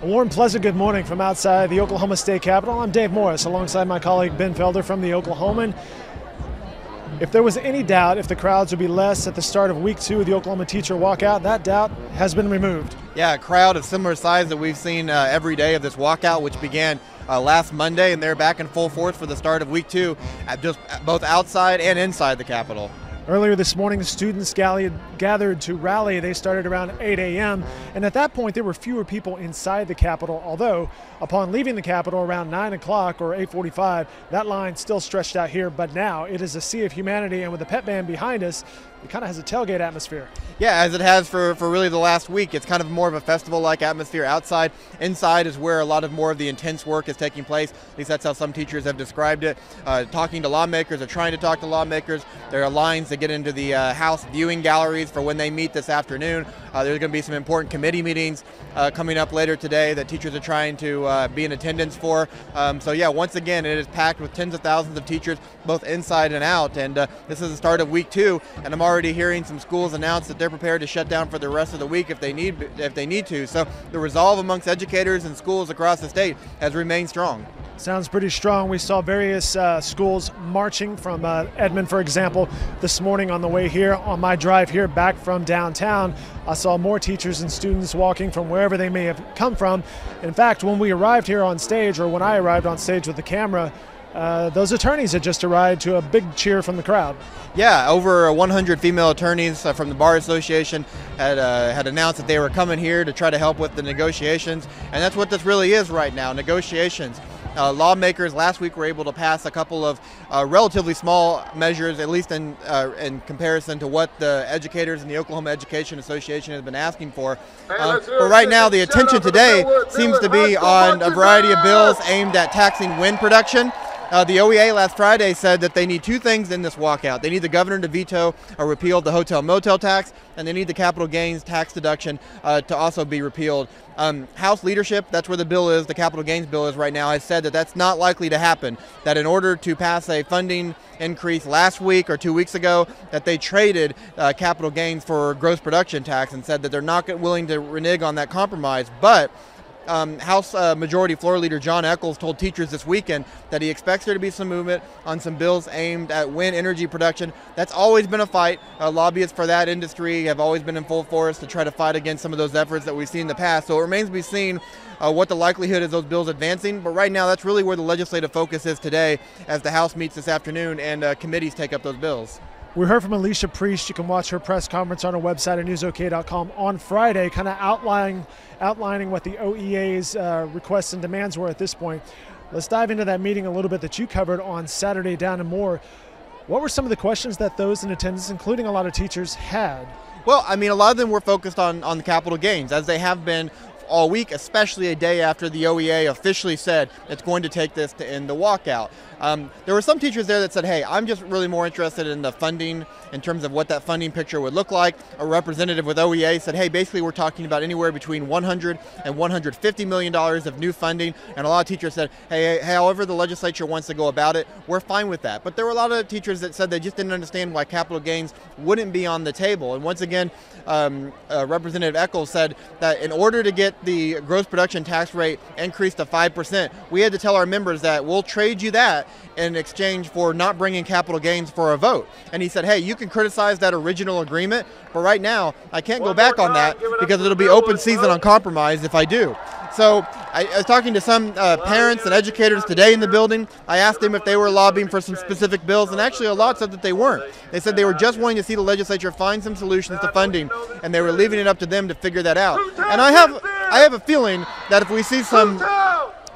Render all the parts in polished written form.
A warm, pleasant good morning from outside the Oklahoma State Capitol. I'm Dave Morris alongside my colleague Ben Felder from the Oklahoman. If there was any doubt if the crowds would be less at the start of week 2 of the Oklahoma Teacher Walkout, that doubt has been removed. Yeah, a crowd of similar size that we've seen every day of this walkout, which began last Monday, and they're back in full force for the start of week 2, just both outside and inside the Capitol. Earlier this morning, students gathered to rally. They started around 8 a.m. and at that point there were fewer people inside the Capitol, although upon leaving the Capitol around 9 o'clock or 8:45, that line still stretched out here, but now it is a sea of humanity, and with the pep band behind us, it kind of has a tailgate atmosphere. Yeah, as it has for really the last week. It's kind of more of a festival-like atmosphere outside. Inside is where a lot of more of the intense work is taking place. At least that's how some teachers have described it. Talking to lawmakers or trying to talk to lawmakers. There are lines that get into the House viewing galleries for when they meet this afternoon. There's going to be some important committee meetings coming up later today that teachers are trying to be in attendance for. So yeah, once again, it is packed with tens of thousands of teachers, both inside and out. And this is the start of week 2, and I'm already hearing some schools announce that they're prepared to shut down for the rest of the week if they need to. So the resolve amongst educators and schools across the state has remained strong. Sounds pretty strong. We saw various schools marching from Edmond, for example, this morning on the way here. On my drive here back from downtown, I saw more teachers and students walking from wherever they may have come from. In fact, when we arrived here on stage, or when I arrived on stage with the camera, those attorneys had just arrived to a big cheer from the crowd. Yeah, over 100 female attorneys from the Bar Association had announced that they were coming here to try to help with the negotiations, and that's what this really is right now, negotiations. Lawmakers last week were able to pass a couple of relatively small measures, at least in comparison to what the educators and the Oklahoma Education Association has been asking for. But right now, the attention today seems to be on a variety of bills aimed at taxing wind production. The OEA last Friday said that they need 2 things in this walkout. They need the governor to veto or repeal the hotel motel tax, and they need the capital gains tax deduction to also be repealed. House leadership, that's where the bill is, the capital gains bill is right now, has said that that's not likely to happen, that in order to pass a funding increase last week or 2 weeks ago, that they traded capital gains for gross production tax and said that they're not willing to renege on that compromise. But House Majority Floor Leader John Eccles told teachers this weekend that he expects there to be some movement on some bills aimed at wind energy production. That's always been a fight. Lobbyists for that industry have always been in full force to try to fight against some of those efforts that we've seen in the past. So it remains to be seen what the likelihood is those bills advancing. But right now, that's really where the legislative focus is today as the House meets this afternoon and committees take up those bills. We heard from Alicia Priest. You can watch her press conference on our website at newsok.com on Friday, kind of outlining what the OEA's requests and demands were at this point. Let's dive into that meeting a little bit that you covered on Saturday down in Moore. What were some of the questions that those in attendance, including a lot of teachers, had? Well, I mean, a lot of them were focused on the capital gains, as they have been all week, especially a day after the OEA officially said it's going to take this to end the walkout. There were some teachers there that said, hey, I'm just really more interested in the funding in terms of what that funding picture would look like. A representative with OEA said, hey, basically we're talking about anywhere between $100 and $150 million of new funding. And a lot of teachers said, hey, however the legislature wants to go about it, we're fine with that. But there were a lot of teachers that said they just didn't understand why capital gains wouldn't be on the table. And once again, Representative Eccles said that in order to get the gross production tax rate increased to 5%, we had to tell our members that we'll trade you that in exchange for not bringing capital gains for a vote. And he said, hey, you can criticize that original agreement, but right now I can't go back on that because it'll be open season on compromise if I do. So I was talking to some parents and educators today in the building. I asked them if they were lobbying for some specific bills, and actually a lot said that they weren't. They said they were just wanting to see the legislature find some solutions to funding, and they were leaving it up to them to figure that out. And I have a feeling that if we see some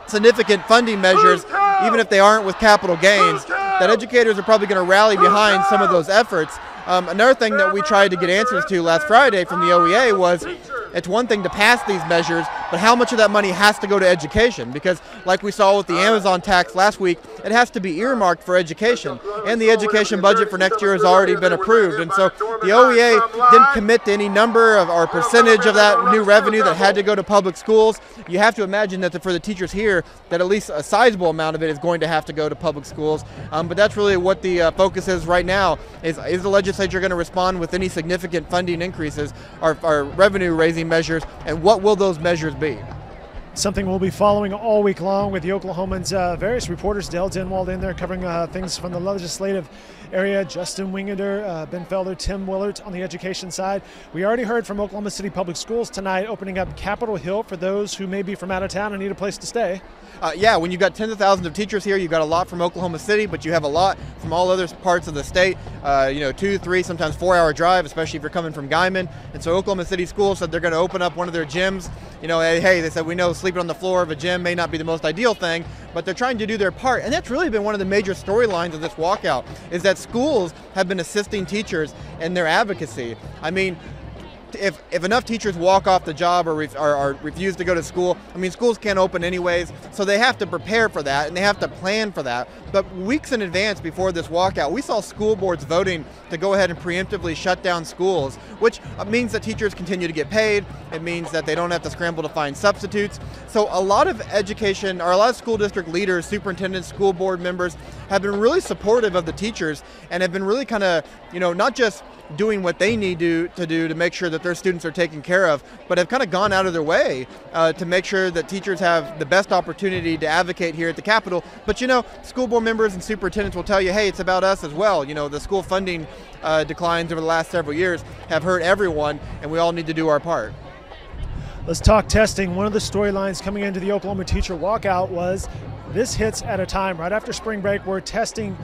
significant funding measures, even if they aren't with capital gains, that educators are probably going to rally behind some of those efforts. Another thing that we tried to get answers to last Friday from the OEA was it's one thing to pass these measures, but how much of that money has to go to education? Because like we saw with the Amazon tax last week, it has to be earmarked for education. And the education budget for next year has already been approved. And so the OEA didn't commit to any number of or percentage of that new revenue that had to go to public schools. You have to imagine that for the teachers here, that at least a sizable amount of it is going to have to go to public schools. But that's really what the focus is right now, is the legislature going to respond with any significant funding increases or revenue raising measures, and what will those measures be? Something we'll be following all week long with the Oklahomans' various reporters. Dale Denwald in there covering things from the legislative area, Justin Wingeder, Ben Felder, Tim Willert on the education side. We already heard from Oklahoma City Public Schools tonight opening up Capitol Hill for those who may be from out of town and need a place to stay. Yeah, when you've got tens of thousands of teachers here, you've got a lot from Oklahoma City, but you have a lot from all other parts of the state. 2, 3, sometimes 4-hour drive, especially if you're coming from Guyman. And so Oklahoma City Schools said they're going to open up one of their gyms. Hey, they said, we know sleeping on the floor of a gym may not be the most ideal thing, but they're trying to do their part. And that's really been one of the major storylines of this walkout, is that schools have been assisting teachers in their advocacy. I mean, if enough teachers walk off the job or refuse to go to school, schools can't open anyways, so they have to prepare for that and they have to plan for that. But weeks in advance before this walkout, we saw school boards voting to go ahead and preemptively shut down schools, which means that teachers continue to get paid. It means that they don't have to scramble to find substitutes. So a lot of education, or a lot of school district leaders, superintendents, school board members have been really supportive of the teachers and have been really kind of, not just doing what they need to do to make sure that their students are taken care of, but have kind of gone out of their way to make sure that teachers have the best opportunity to advocate here at the Capitol. But school board members and superintendents will tell you, hey, it's about us as well. The school funding declines over the last several years have hurt everyone, and we all need to do our part. Let's talk testing. One of the storylines coming into the Oklahoma Teacher Walkout was this hits at a time right after spring break where testing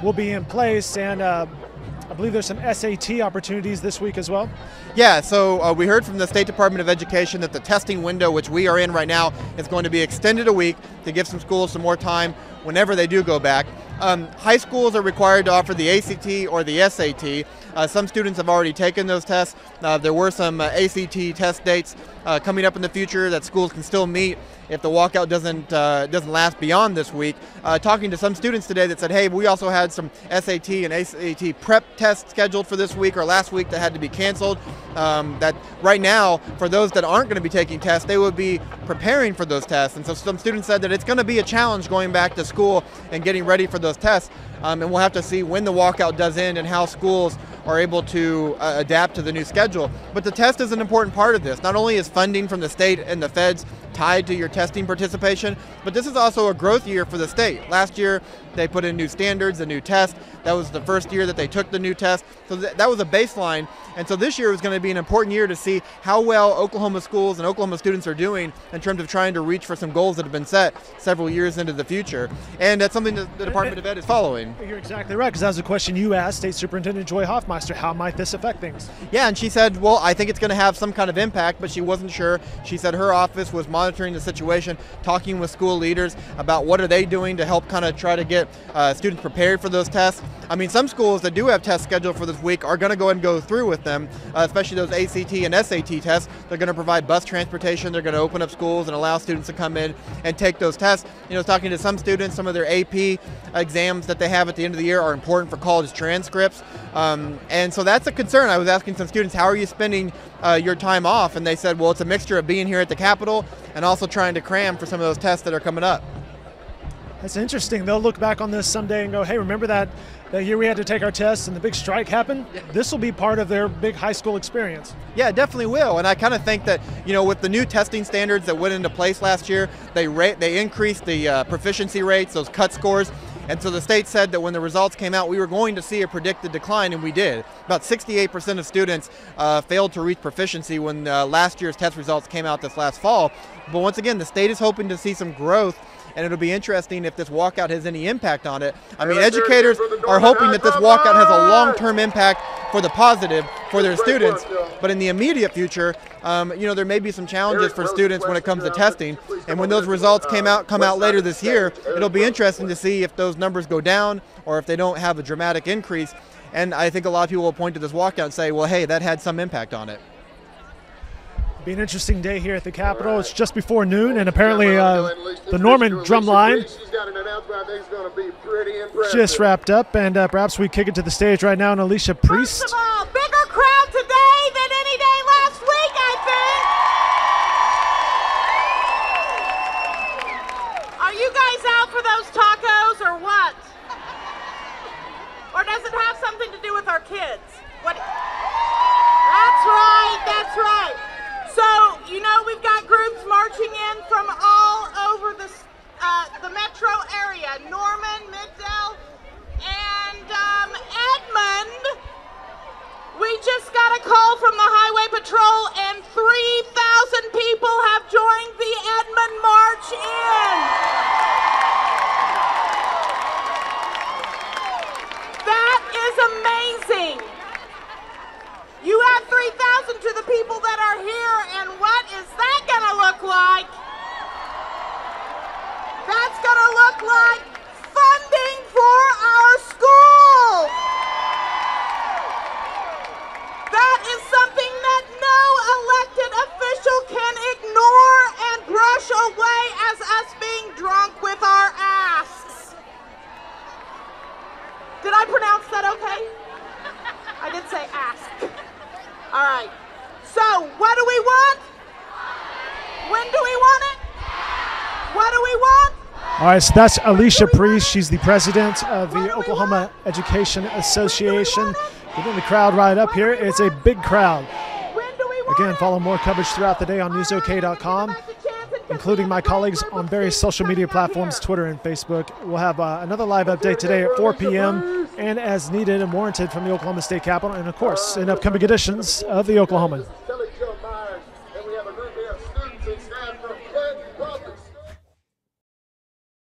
will be in place, and I believe there's some SAT opportunities this week as well. Yeah, so we heard from the State Department of Education that the testing window, which we are in right now, is going to be extended a week to give some schools some more time whenever they do go back. High schools are required to offer the ACT or the SAT. Some students have already taken those tests. There were some ACT test dates coming up in the future that schools can still meet if the walkout doesn't last beyond this week. Talking to some students today that said, hey, we also had some SAT and ACT prep tests scheduled for this week or last week that had to be canceled. That right now, for those that aren't going to be taking tests, they would be preparing for those tests. And so some students said that it's going to be a challenge going back to school and getting ready for those tests. And we'll have to see when the walkout does end and how schools are able to adapt to the new schedule. But the test is an important part of this. Not only is funding from the state and the feds tied to your testing participation, but this is also a growth year for the state. Last year, they put in new standards, a new test. That was the first year that they took the new test. So that was a baseline. And so this year is going to be an important year to see how well Oklahoma schools and Oklahoma students are doing in terms of trying to reach for some goals that have been set several years into the future. And that's something that the Department of Ed is following. You're exactly right, because that was a question you asked State Superintendent Joy Hoffmeister. How might this affect things? Yeah, and she said, well, I think it's going to have some kind of impact, but she wasn't sure. She said her office was monitoring the situation, talking with school leaders about what are they doing to help kind of try to get students prepared for those tests. Some schools that do have tests scheduled for this week are going to go ahead and go through with them, especially those ACT and SAT tests. They're going to provide bus transportation. They're going to open up schools and allow students to come in and take those tests. Talking to some students, some of their AP exams that they have at the end of the year are important for college transcripts. And so that's a concern. I was asking some students, how are you spending your time off? And they said, well, it's a mixture of being here at the Capitol and also trying to cram for some of those tests that are coming up. That's interesting. They'll look back on this someday and go, hey, remember that year we had to take our tests and the big strike happened? Yeah. This will be part of their big high school experience. Yeah, it definitely will. And I kind of think that, with the new testing standards that went into place last year, they increased the proficiency rates, those cut scores. And so the state said that when the results came out, we were going to see a predicted decline, and we did. About 68% of students failed to reach proficiency when last year's test results came out this last fall. But once again, the state is hoping to see some growth, and it'll be interesting if this walkout has any impact on it. Educators are hoping that this walkout has a long-term impact for the positive for their students. But in the immediate future, there may be some challenges for students when it comes to testing. And when those results come out later this year, it'll be interesting to see if those numbers go down or if they don't have a dramatic increase. And I think a lot of people will point to this walkout and say, well, hey, that had some impact on it. Be an interesting day here at the Capitol. It's just before noon, and apparently the Norman drum line just wrapped up, and perhaps we kick it to the stage right now, and Alicia Priest. First of all, bigger crowd today than any day last week, I think. Are you guys out for those tacos or what? Or does it have something to do with our kids? What? That's right, that's right. So, we've got groups marching in Norman, Middle, and Edmond. We just got a call from the Highway Patrol, and 3,000 people have joined the Edmond March in. That is amazing. You add 3,000 to the people that are here, and what is that going to look like? That's going to look like funding for our school. That is something that no elected official can ignore and brush away as us being drunk with our asks. Did I pronounce that okay? I did say ask. All right. So, what do we want? When do we want it? What do we want? All right, so that's Alicia Priest. She's the president of the Oklahoma Education Association. Getting the crowd right up here. It's a big crowd. Again, follow more coverage throughout the day on newsok.com, including my colleagues on various social media platforms, Twitter and Facebook. We'll have another live update today at 4 p.m. and as needed and warranted from the Oklahoma State Capitol, and of course in upcoming editions of the Oklahoman.